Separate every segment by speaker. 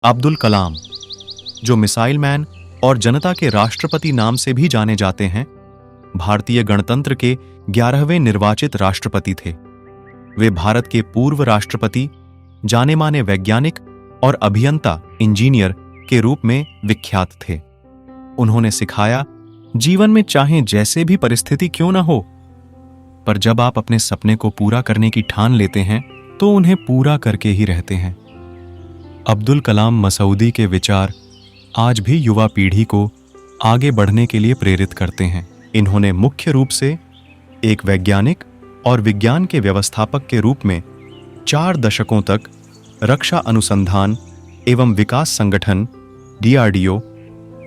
Speaker 1: अब्दुल कलाम, जो missile man और जनता के राष्ट्रपति नाम से भी जाने जाते हैं, भारतीय गणतंत्र के 11वें निर्वाचित राष्ट्रपति थे। वे भारत के पूर्व राष्ट्रपति, जाने माने वैज्ञानिक और अभियंता इंजीनियर के रूप में विख्यात थे। उन्होंने सिखाया, जीवन में चाहे जैसे भी परिस्थिति क्यों न हो, पर जब आप अपने सपने को पूरा करने की ठान लेते हैं तो उन्हें पूरा करके ही रहते हैं। अब्दुल कलाम मसूदी के विचार आज भी युवा पीढ़ी को आगे बढ़ने के लिए प्रेरित करते हैं। इन्होंने मुख्य रूप से एक वैज्ञानिक और विज्ञान के व्यवस्थापक के रूप में 4 दशकों तक रक्षा अनुसंधान एवं विकास संगठन DRDO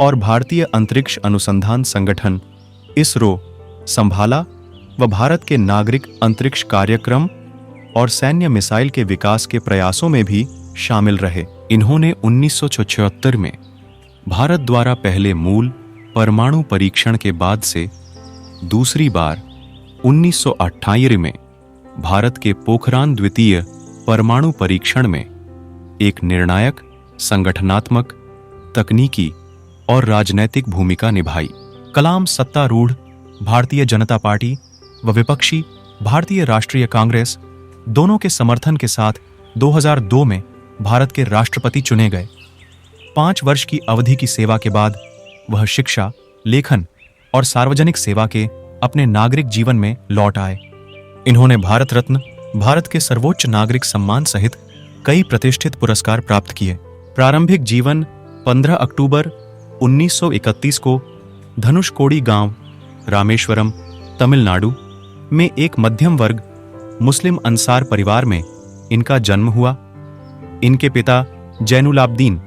Speaker 1: और भारतीय अंतरिक्ष अनुसंधान संगठन ISRO संभाला व भारत के नागरिक अंतरिक्ष कार्यक्रम और सैन्य मिसाइल के विकास के प्रयासों में भी शामिल रहे। इन्होंने 1976 में भारत द्वारा पहले मूल परमाणु परीक्षण के बाद से दूसरी बार 1928 में भारत के पोखरान द्वितीय परमाणु परीक्षण में एक निर्णायक, संगठनात्मक, तकनीकी और राजनैतिक भूमिका निभाई। कलाम सत्तारूढ़ भारतीय जनता पार्टी व विपक्षी भारतीय राष्ट्रीय कांग्रेस दोनों के समर्थन के साथ 2002 में भारत के राष्ट्रपति चुने गए। 5 वर्ष की अवधि की सेवा के बाद वह शिक्षा, लेखन और सार्वजनिक सेवा के अपने नागरिक जीवन में लौट आए। इन्होंने भारत रत्न, भारत के सर्वोच्च नागरिक सम्मान सहित कई प्रतिष्ठित पुरस्कार प्राप्त किए। प्रारंभिक जीवन 15 अक्टूबर 1931 को धनुषकोडी गांव, रामेश्वरम, तमिलनाडु में एक मध्यम वर्ग मुस्लिम अंसार परिवार में इनका जन्म हुआ। इनके पिता जैनुलाब्दीन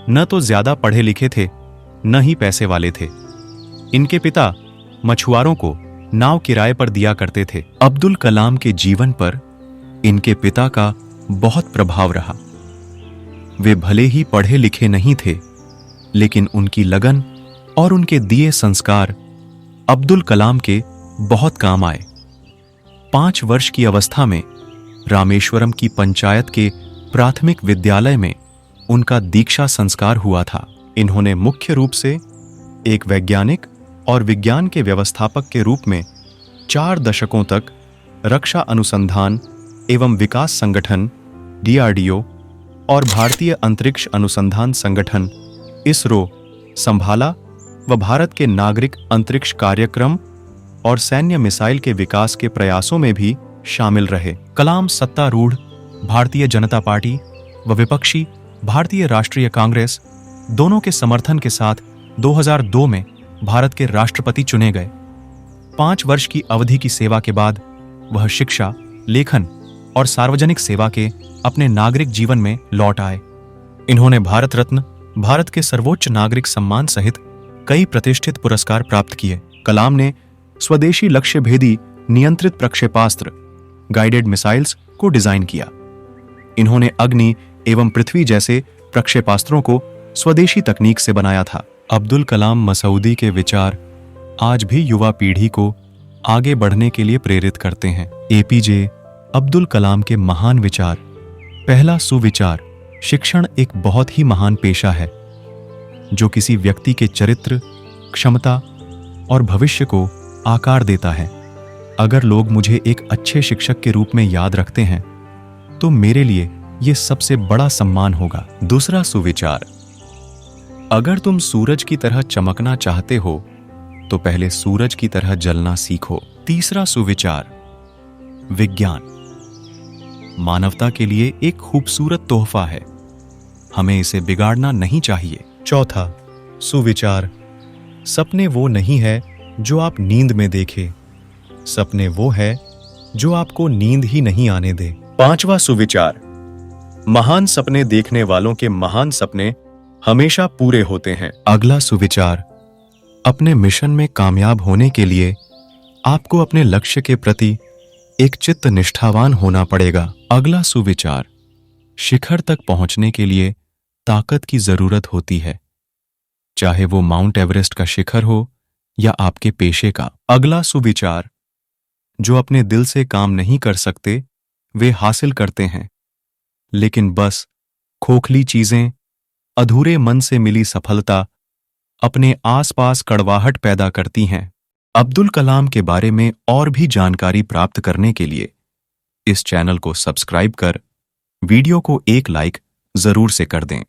Speaker 1: न तो ज्यादा पढ़े लिखे थे, न ही पैसे वाले थे। इनके पिता मछुआरों को नाव किराए पर दिया करते थे। अब्दुल कलाम के जीवन पर इनके पिता का बहुत प्रभाव रहा। वे भले ही पढ़े लिखे नहीं थे, लेकिन उनकी लगन और उनके दिए संस्कार अब्दुल कलाम के बहुत काम आए। 5 वर्ष की अवस्था में रामेश्वरम की पंचायत के प्राथमिक विद्यालय में उनका दीक्षा संस्कार हुआ था। इन्होंने मुख्य रूप से एक वैज्ञानिक और विज्ञान के व्यवस्थापक के रूप में 4 दशकों तक रक्षा अनुसंधान एवं विकास संगठन DRDO और भारतीय अंतरिक्ष अनुसंधान संगठन ISRO संभाला व भारत के नागरिक अंतरिक्ष कार्यक्रम और सैन्य मिसाइल के विकास के प्रयासों में भी शामिल रहे। कलाम सत्तारूढ़ भारतीय जनता पार्टी व विपक्षी भारतीय राष्ट्रीय कांग्रेस दोनों के समर्थन के साथ 2002 में भारत के राष्ट्रपति चुने गए। 5 वर्ष की अवधि की सेवा के बाद वह शिक्षा, लेखन और सार्वजनिक सेवा के अपने नागरिक जीवन में लौट आए। इन्होंने भारत रत्न, भारत के सर्वोच्च नागरिक सम्मान सहित कई प्रतिष्ठित पुरस्कार प्राप्त किए। कलाम ने स्वदेशी लक्ष्य भेदी नियंत्रित प्रक्षेपास्त्र गाइडेड मिसाइल्स को डिजाइन किया। इन्होंने अग्नि एवं पृथ्वी जैसे प्रक्षेपास्त्रों को स्वदेशी तकनीक से बनाया था। अब्दुल कलाम मसूदी के विचार आज भी युवा पीढ़ी को आगे बढ़ने के लिए प्रेरित करते हैं। APJ अब्दुल कलाम के महान विचार। पहला सुविचार, शिक्षण एक बहुत ही महान पेशा है जो किसी व्यक्ति के चरित्र, क्षमता और भविष्य को आकार देता है। अगर लोग मुझे एक अच्छे शिक्षक के रूप में याद रखते हैं तो मेरे लिए यह सबसे बड़ा सम्मान होगा। दूसरा सुविचार, अगर तुम सूरज की तरह चमकना चाहते हो तो पहले सूरज की तरह जलना सीखो। तीसरा सुविचार, विज्ञान मानवता के लिए एक खूबसूरत तोहफा है, हमें इसे बिगाड़ना नहीं चाहिए। चौथा सुविचार, सपने वो नहीं है जो आप नींद में देखें, सपने वो है जो आपको नींद ही नहीं आने दे। पांचवा सुविचार, महान सपने देखने वालों के महान सपने हमेशा पूरे होते हैं। अगला सुविचार, अपने मिशन में कामयाब होने के लिए आपको अपने लक्ष्य के प्रति एक चित्त निष्ठावान होना पड़ेगा। अगला सुविचार, शिखर तक पहुंचने के लिए ताकत की जरूरत होती है, चाहे वो माउंट एवरेस्ट का शिखर हो या आपके पेशे का। अगला सुविचार, जो अपने दिल से काम नहीं कर सकते वे हासिल करते हैं, लेकिन बस खोखली चीजें अधूरे मन से मिली सफलता अपने आसपास कड़वाहट पैदा करती हैं। अब्दुल कलाम के बारे में और भी जानकारी प्राप्त करने के लिए इस चैनल को सब्सक्राइब कर वीडियो को एक लाइक जरूर से कर दें।